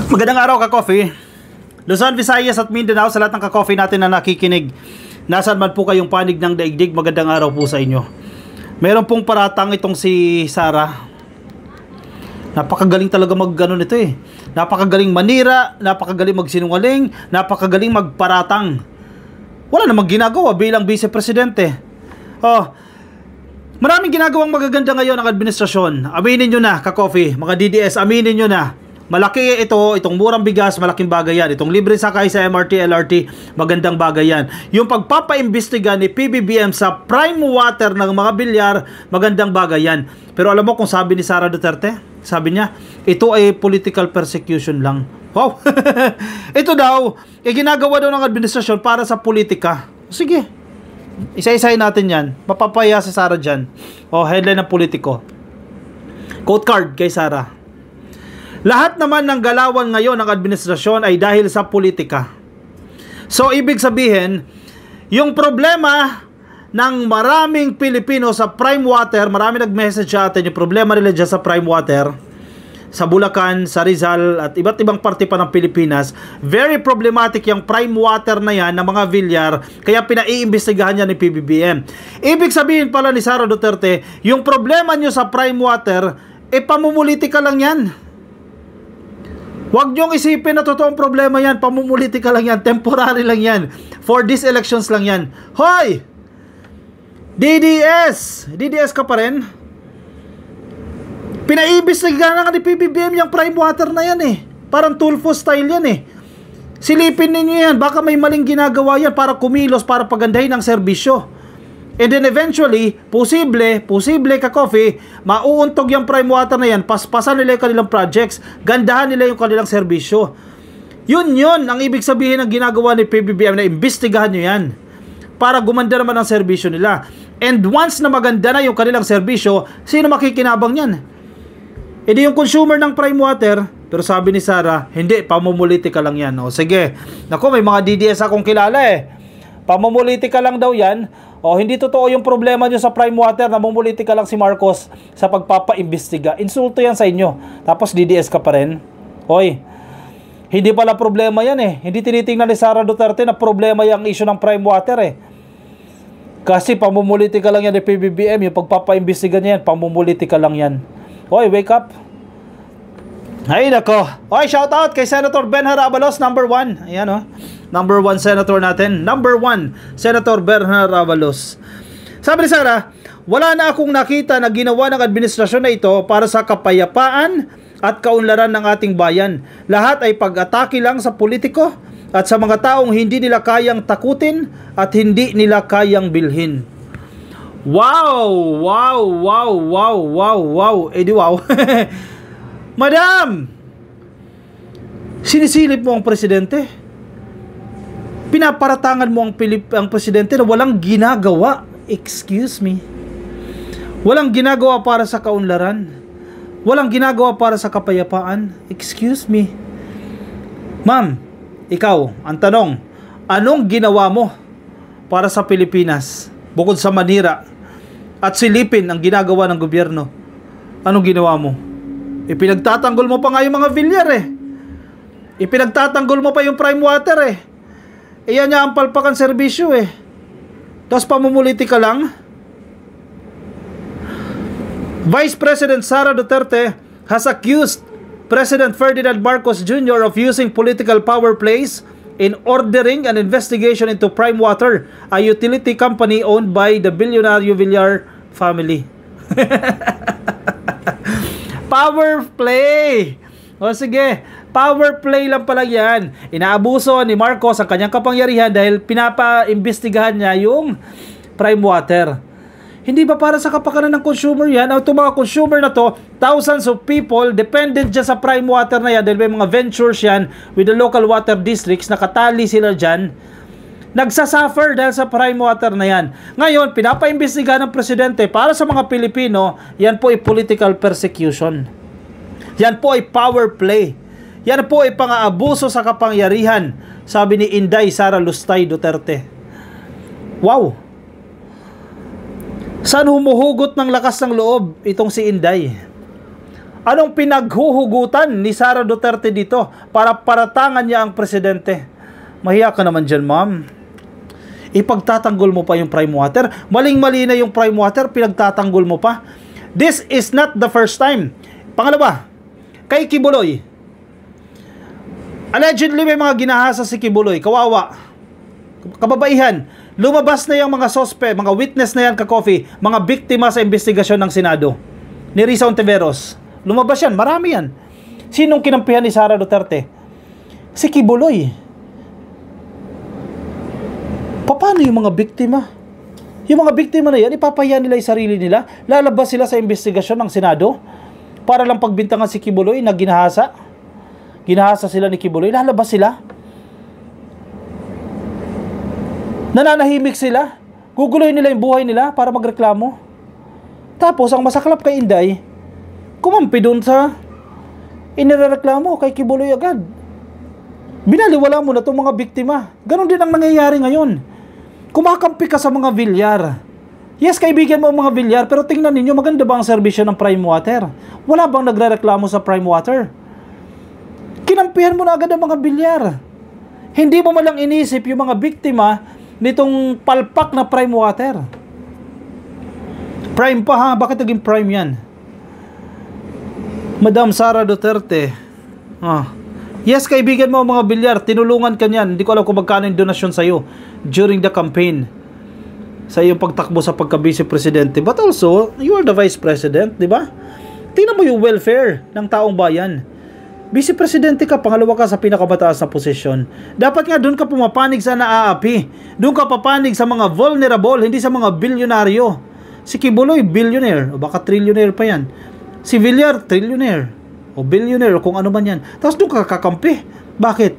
Magandang araw ka-coffee. Luzon, Visayas at Mindanao, sa lahat ng ka-coffee natin na nakikinig. Nasaan man po kayong panig ng daigdig, magandang araw po sa inyo. Meron pong paratang itong si Sara. Napakagaling talaga mag-ano nito eh. Napakagaling manira, napakagaling magsinungaling, napakagaling magparatang. Wala namang ginagawa bilang vice-presidente. Maraming ginagawang magaganda ngayon ang administrasyon. Aminin nyo na, ka-coffee, mga DDS, aminin nyo na. Malaki itong murang bigas, malaking bagay yan. Itong libre sakay sa MRT, LRT, magandang bagay yan. Yung pagpapaimbestiga ni PBBM sa prime water ng mga bilyar, magandang bagay yan. Pero alam mo kung sabi ni Sara Duterte? Sabi niya, ito ay political persecution lang. Wow! Ito daw, ginagawa daw ng administrasyon para sa politika. Sige, isa-isahin natin yan. Mapapaya si Sara dyan. Headline ng politiko. Quote card kay Sara. Lahat naman ng galawan ngayon ng administrasyon ay dahil sa politika. So, ibig sabihin, yung problema ng maraming Pilipino sa prime water, marami nag-message sa atin, yung problema nila dyan sa prime water, sa Bulacan, sa Rizal, at iba't ibang parte pa ng Pilipinas, very problematic yung prime water na yan, ng mga vilyar, kaya pinaiimbestigahan niya ni PBBM. Ibig sabihin pala ni Sara Duterte, yung problema nyo sa prime water, pamumulitika lang yan. Huwag niyong isipin na totoong problema yan. Pamumulitika lang yan. Temporary lang yan. For these elections lang yan. Hoy! DDS! DDS ka pa rin? Pinaimbestigahan nga ni PBBM yung prime water na yan eh. Parang Tulfo style yan eh. Silipin ninyo yan. Baka may maling ginagawa yan para kumilos, para pagandahin ang serbisyo. And then eventually, posible ka-coffee, mauuntog yung prime water na yan, paspasan nila yung kanilang projects, gandahan nila yung kanilang serbisyo. Yun, ang ibig sabihin ng ginagawa ni PBBM na imbestigahan nyo yan. Para gumanda naman ang serbisyo nila. And once na maganda na yung kanilang serbisyo, sino makikinabang yan? Hindi yung consumer ng prime water, pero sabi ni Sara, hindi, pamumulitika lang yan. Sige, naku, may mga DDS akong kilala eh. Pamumulitika lang daw yan. Hindi totoo yung problema nyo sa prime water, namumulitika lang si Marcos sa pagpapaimbestiga. Insulto yan sa inyo. Tapos DDS ka pa rin. Hoy, hindi pala problema yan eh. Hindi tinitingnan ni Sara Duterte na problema yung issue ng prime water eh. Kasi pamumulitika lang yan ni PBBM. Yung pagpapaimbestiga niya yan, pamumulitika lang yan. Hoy, wake up. Ay, nako. Hoy, shout out kay Senator Benhar Abalos, number 1. Ayan Number 1 senator natin. Number 1, Senator Benhar Abalos. Sabi ni Sara, wala na akong nakita na ginawa ng administrasyon na ito para sa kapayapaan at kaunlaran ng ating bayan. Lahat ay pag-atake lang sa politiko at sa mga taong hindi nila kayang takutin at hindi nila kayang bilhin. Wow! Wow! Wow! Wow! Wow! Wow! Di wow! Madam! Sinisilip mo ang presidente? Pinaparatangan mo ang presidente na walang ginagawa. Excuse me. Walang ginagawa para sa kaunlaran. Walang ginagawa para sa kapayapaan. Excuse me. Ma'am, ikaw, ang tanong, anong ginawa mo para sa Pilipinas? Bukod sa manira at silipin ang ginagawa ng gobyerno. Anong ginawa mo? Ipinagtatanggol mo pa nga yung mga vilyar eh. Ipinagtatanggol mo pa yung prime water eh. Iyan niya ang palpakan serbisyo eh. Tapos pamumulitika lang. Vice President Sara Duterte has accused President Ferdinand Marcos Jr. of using political power plays in ordering an investigation into Prime Water, a utility company owned by the billionaire Villar family. Power play! Sige, power play lang pala yan. Inaabuso ni Marcos ang kanyang kapangyarihan dahil pinapaimbestigahan niya yung prime water. Hindi ba para sa kapakanan ng consumer yan? Itong mga consumer na to, thousands of people dependent dyan sa prime water na yan dahil may mga ventures yan with the local water districts, nakatali sila dyan. Nagsasuffer dahil sa prime water na yan. Ngayon, pinapaimbestigahan ng presidente para sa mga Pilipino, yan po ay political persecution. Yan po ay power play. Yan po ay pang-aabuso sa kapangyarihan, sabi ni Inday Sara Lustay Duterte. Wow! Saan humuhugot ng lakas ng loob itong si Inday? Anong pinaghuhugutan ni Sara Duterte dito para paratangan niya ang presidente? Mahiya ka naman dyan, ma'am. Ipagtatanggol mo pa yung prime water. Maling-mali na yung prime water, pinagtatanggol mo pa. This is not the first time. Pangalawa, kay Kibuloy. Allegedly may mga ginahasa si Kibuloy. Kawawa. Kababaihan. Lumabas na yung mga sospe, mga witness na yan ka-coffee, mga biktima sa investigasyon ng Senado. Ni Risa Ontiveros. Lumabas yan. Marami yan. Sinong kinampihan ni Sara Duterte? Si Kibuloy. Paano yung mga biktima? Yung mga biktima na yan, ipapahiya nila yung sarili nila. Lalabas sila sa investigasyon ng Senado para lang pagbintangan si Kibuloy na ginahasa. Ginahasa sila ni Kibuloy. Lalabas sila. Nananahimik sila. Guguloy nila yung buhay nila para magreklamo. Tapos, ang masaklap kay Inday, kumampi dun sa inireklamo kay Kibuloy agad. Binaliwala mo na itong mga biktima. Ganon din ang nangyayari ngayon. Kumakampi ka sa mga Villar. Yes, kaibigan mo ang mga Villar, pero tingnan ninyo, maganda ba ang serbisyo ng Prime Water? Wala bang nagrereklamo sa Prime Water? Kinampihan mo na agad ang mga Villar. Hindi mo malang inisip yung mga biktima nitong palpak na Prime Water. Prime pa ha? Bakit naging prime yan? Madam Sara Duterte. Yes, kaibigan mo mga Villar, tinulungan ka niyan. Hindi ko alam kung magkano yung donasyon sa'yo during the campaign. Sa iyong pagtakbo sa pagka-vice presidente. But also, you are the vice president, di ba? Tingnan mo yung welfare ng taong bayan. Vice presidente ka, pangalawa ka sa pinakamataas na posisyon. Dapat nga doon ka pumapanig sa naaapi. Doon ka papanig sa mga vulnerable, hindi sa mga bilyonaryo. Si Kibuloy, billionaire. O baka trillionaire pa yan. Si Villar, trillionaire. O billionaire, o kung ano man yan. Tapos doon ka kakampi. Bakit?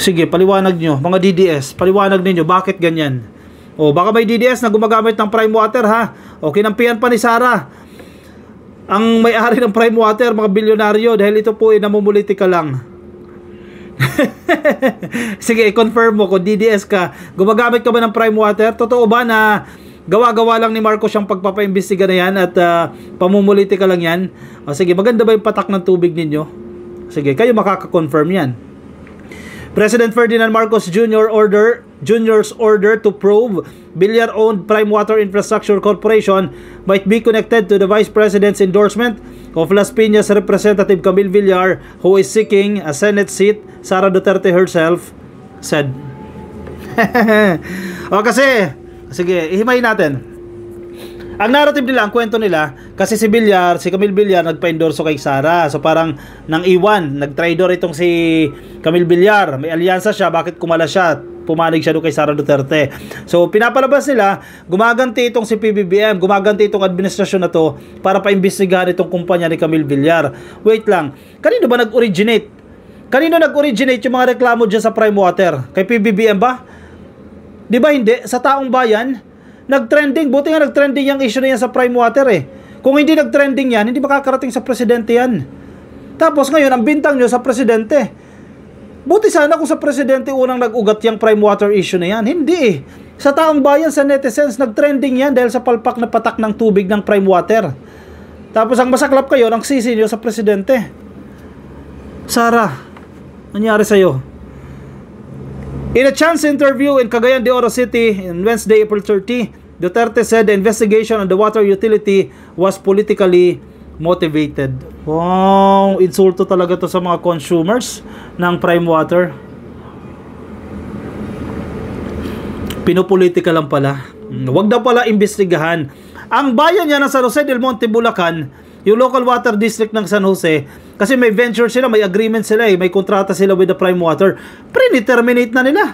Sige, paliwanag nyo. Mga DDS, paliwanag ninyo. Bakit ganyan? O baka may DDS na gumagamit ng prime water, ha? O kinampihan pa ni Sara ang may-ari ng prime water, mga bilyonaryo, dahil ito po ay namumulitika lang. Sige, i-confirm mo kung DDS ka. Gumagamit ka ba ng prime water? Totoo ba na gawa-gawa lang ni Marcos yung pagpapaimbestiga na yan at pamumulitika lang yan? O sige, maganda ba yung patak ng tubig ninyo? Sige, kayo makaka-confirm yan. President Ferdinand Marcos Jr.'s order to probe Villar-owned Prime Water Infrastructure Corporation might be connected to the Vice President's endorsement of Las Piñas Representative Camille Villar, who is seeking a Senate seat, Sara Duterte herself said. O kasi, sige, ihimayin natin. Ang narrative nila, ang kwento nila, kasi si Villar, si Camille Villar, nagpa-endorso kay Sara. So parang nang iwan, nag-traidor itong si Camille Villar. May alyansa siya, bakit kumala siya? Pumanig siya doon kay Sara Duterte. So pinapalabas nila, gumaganti itong si PBBM, gumaganti itong administrasyon na to para paimbestigahan itong kumpanya ni Camille Villar. Wait lang, kanino ba nag-originate? Kanino nag-originate yung mga reklamo dyan sa Prime Water? Kay PBBM ba? Di ba hindi? Sa taong bayan? Nag-trending, buti nga nag-trending yung issue na yan sa Prime Water eh. Kung hindi nag-trending yan, hindi makakarating sa presidente yan. Tapos ngayon, ang bintang nyo sa presidente. Buti sana kung sa presidente unang nag-ugat yung Prime Water issue na yan. Hindi eh. Sa taong bayan, sa netizens, nag-trending yan dahil sa palpak na patak ng tubig ng Prime Water. Tapos ang masaklap kayo, ang sisi nyo sa presidente. Sara, nangyari sa'yo? In a chance interview in Cagayan de Oro City on Wednesday, April 30, Duterte said the investigation on the water utility was politically motivated. Wow, insulto talaga to sa mga consumers ng Prime Water. Pinopolitika lang pala. Huwag daw pala imbestigahan. Ang bayan niya ng San Jose del Monte, Bulacan, yung local water district ng San Jose, kasi may venture sila, may agreement sila may kontrata sila with the Prime Water, pre-determinate na nila.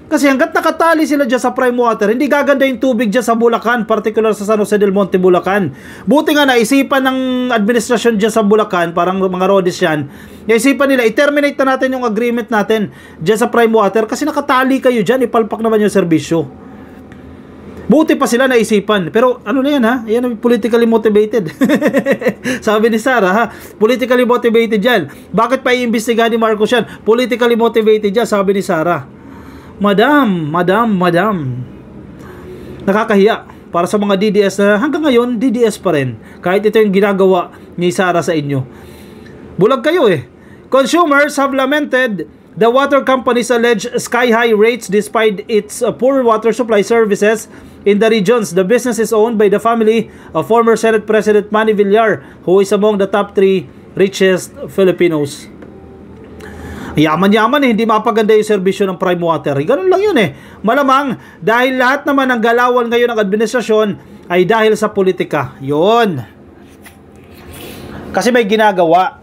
Kasi hanggat nakatali sila dyan sa Prime Water, hindi gaganda yung tubig dyan sa Bulacan, particular sa San Jose del Monte, Bulacan. Buti nga naisipan ng administrasyon dyan sa Bulacan, parang mga rodis yan, naisipan nila, i-terminate na natin yung agreement natin dyan sa Prime Water, kasi nakatali kayo dyan, ipalpak naman yung serbisyo. Buti pa sila naisipan. Pero ano na yan ha? Yan, politically motivated. Sabi ni Sara ha? Politically motivated yan. Bakit pa iimbestigahan ni Marcos yan? Politically motivated yan, sabi ni Sara. Madam. Nakakahiya. para sa mga DDS na hanggang ngayon, DDS pa rin. Kahit ito yung ginagawa ni Sara sa inyo. Bulag kayo eh. Consumers have lamented the water company's alleged sky-high rates despite its poor water supply services in the regions. The business is owned by the family of former Senate President Manny Villar, who is among the top 3 richest Filipinos. Yaman-yaman eh, hindi mapaganda yung serbisyo ng Prime Water. Ganun lang yun eh. Malamang, dahil lahat naman ng galawan ngayon ng administrasyon ay dahil sa politika. Yun. Kasi may ginagawa.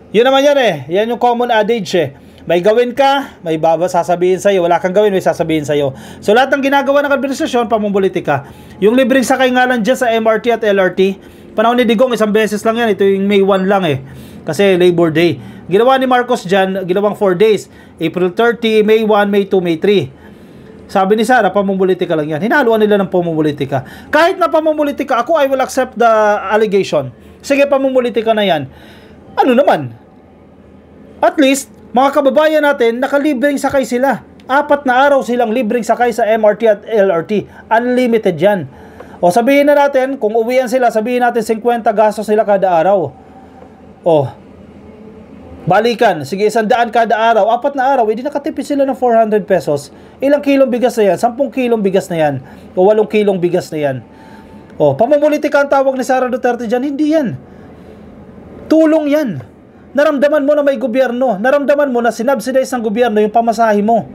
Yun naman yan eh. Yan yung common adage eh. May gawin ka, may sasabihin sa'yo. Wala kang gawin, may sasabihin sa'yo. So lahat ng ginagawa ng administrasyon, pamumulitika. Yung libreng sakay nga lang dyan sa MRT at LRT, panahon ni Digong, isang beses lang yan. Ito yung May 1 lang eh. Kasi Labor Day. Ginawa ni Marcos dyan, ginawang 4 days. April 30, May 1, May 2, May 3. Sabi ni Sara, pamumulitika lang yan. Hinaluan nila ng pamumulitika. Kahit na pamumulitika, ako I will accept the allegation. Sige, pamumulitika na yan. Ano naman? At least, mga kababayan natin, nakalibreng sakay sila. 4 na araw silang libreng sakay sa MRT at LRT. Unlimited yan. O sabihin na natin, kung uwian sila, sabihin natin 50 gastos sila kada araw. O, balikan, sige 100 kada araw, 4 na araw, hindi nakatipid sila ng 400 pesos. Ilang kilong bigas na yan? 10 kilong bigas na yan. O 8 kilong bigas na yan. O, pamumulitika ang tawag ni Sara Duterte dyan, hindi yan. Tulong yan. Naramdaman mo na may gobyerno. Naramdaman mo na sinubsidize ng gobyerno yung pamasahe mo.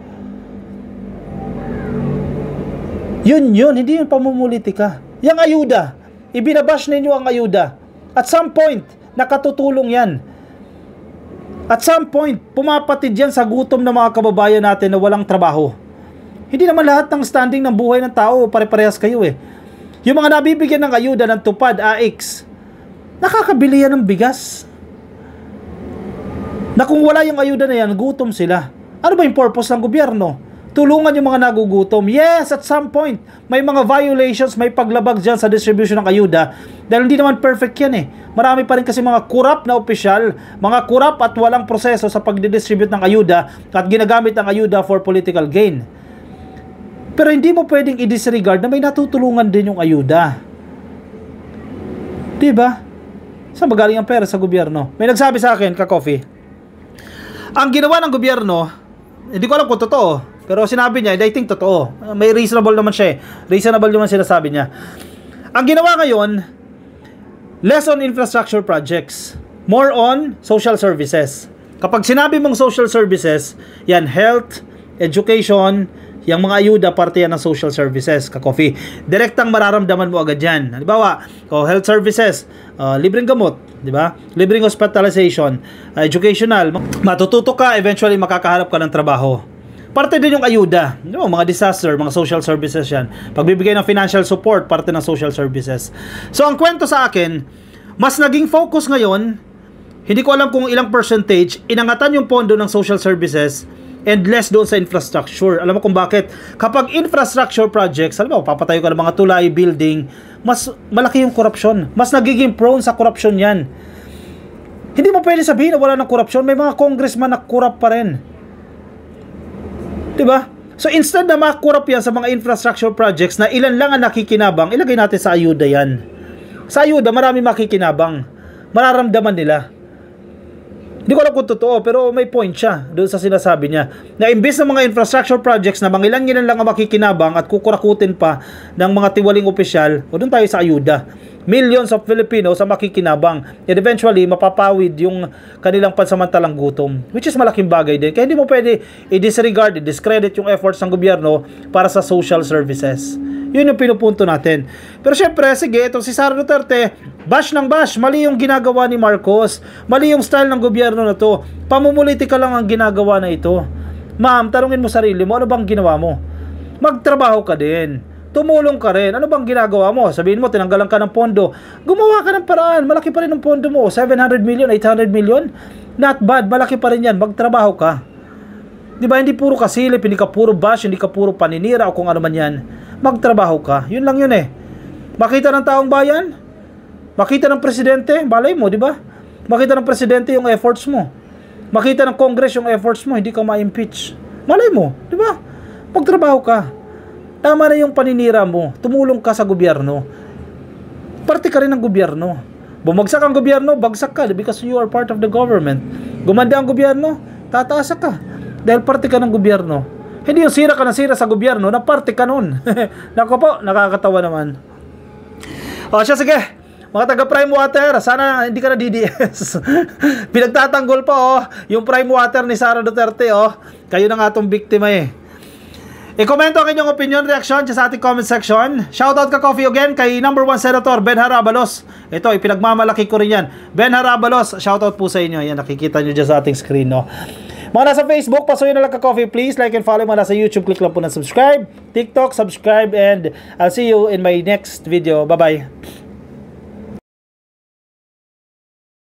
Yun, hindi yung pamumulitika. Yung ayuda, ibinabash ninyo ang ayuda. At some point, nakatutulong yan. At some point, pumapatid yan sa gutom ng mga kababayan natin na walang trabaho. Hindi naman lahat ng standing ng buhay ng tao, pare-parehas kayo eh. Yung mga nabibigyan ng ayuda ng tupad, AX, nakakabili yan ng bigas. Na kung wala yung ayuda na yan, gutom sila. Ano ba yung purpose ng gobyerno? Tulungan yung mga nagugutom. Yes, at some point, may mga violations, may paglabag dyan sa distribution ng ayuda. Dahil hindi naman perfect yan eh. Marami pa rin kasi mga corrupt na opisyal, mga corrupt at walang proseso sa pagdidistribute ng ayuda at ginagamit ang ayuda for political gain. Pero hindi mo pwedeng i-disregard na may natutulungan din yung ayuda. Diba? Saan ba galing ang pera sa gobyerno? May nagsabi sa akin, ka-coffee, ang ginawa ng gobyerno, hindi ko alam kung totoo, pero sinabi niya, I think totoo. May reasonable naman siya eh. Reasonable naman sinasabi niya. Ang ginawa ngayon, less on infrastructure projects, more on social services. Kapag sinabi mong social services, yan health, education, yung mga ayuda, parte yan ng social services, ka-coffee. Direktang mararamdaman mo agad yan. Halimbawa, health services, libreng gamot, di ba? Libreng hospitalization, educational, matututo ka, eventually makakahanap ka ng trabaho. Parte din yung ayuda, mga disaster, mga social services yan. Pagbibigay ng financial support, parte ng social services. So, ang kwento sa akin, mas naging focus ngayon, hindi ko alam kung ilang percentage, inangatan yung pondo ng social services and less doon sa infrastructure. Alam mo kung bakit? Kapag infrastructure projects, alam mo, papatayo ka ng mga tulay, building, mas malaki yung korupsyon. Mas nagiging prone sa korupsyon yan. Hindi mo pwede sabihin na wala ng korupsyon. May mga congressman na corrupt pa rin. Diba? So instead na makurap yan sa mga infrastructure projects na ilan lang ang nakikinabang, ilagay natin sa ayuda yan. Sa ayuda, marami makikinabang. Mararamdaman nila. Hindi ko alam kung totoo, pero may point siya doon sa sinasabi niya. Na imbes ng mga infrastructure projects na mangilan-ngilan lang ang makikinabang at kukurakutin pa ng mga tiwaling opisyal, o doon tayo sa ayuda. Millions of Filipinos ang makikinabang. And eventually, mapapawid yung kanilang pansamantalang gutom. Which is malaking bagay din. Kaya hindi mo pwede i-disregard, i-discredit yung efforts ng gobyerno para sa social services. Yun yung pinupunto natin. Pero syempre, sige, itong si Sara Duterte, bash ng bash. Mali yung ginagawa ni Marcos. Mali yung style ng gobyerno na to. Pamumulitika lang ang ginagawa na ito. Ma'am, tanungin mo sarili mo, ano bang ginawa mo? Magtrabaho ka din. Tumulong ka rin. Ano bang ginagawa mo? Sabihin mo, tinanggalan ka ng pondo. Gumawa ka ng paraan. Malaki pa rin ang pondo mo. 700 million, 800 million. Not bad. Malaki pa rin yan. Magtrabaho ka. Diba? Hindi puro kasilip, hindi ka puro bash, hindi ka puro paninira o kung ano man yan. Magtrabaho ka. Yun lang yun eh. Makita ng taong bayan? Makita ng presidente? Balay mo, di ba? Makita ng presidente yung efforts mo. Makita ng Congress yung efforts mo, hindi ka ma-impeach. Malay mo, di ba? Magtrabaho ka. Tama na yung paninira mo. Tumulong ka sa gobyerno. Parte ka rin ng gobyerno. Bumagsak ang gobyerno, bagsak ka because you are part of the government. Gumanda ang gobyerno, tataas ka. Dahil parte ka ng gobyerno. Hindi yung sira ka na sira sa gobyerno, na parte ka nun. Nako po, nakakatawa naman. O siya, sige. Mga taga Prime Water, sana hindi ka na DDS. Pinagtatanggol pa yung Prime Water ni Sara Duterte Kayo na nga itong biktima I-komento ang inyong opinion, reaction sa ating comment section. Shoutout ka coffee again kay number 1 Senator Ben Harabalos. Ito, ipinagmamalaki ko rin yan. Ben Harabalos, shoutout po sa inyo. Yan, nakikita nyo dyan sa ating screen, Mga nasa Facebook, pasuyin na lang ka coffee, please. Like and follow. Mga nasa YouTube, click lang po na subscribe. TikTok, subscribe. And I'll see you in my next video. Bye-bye.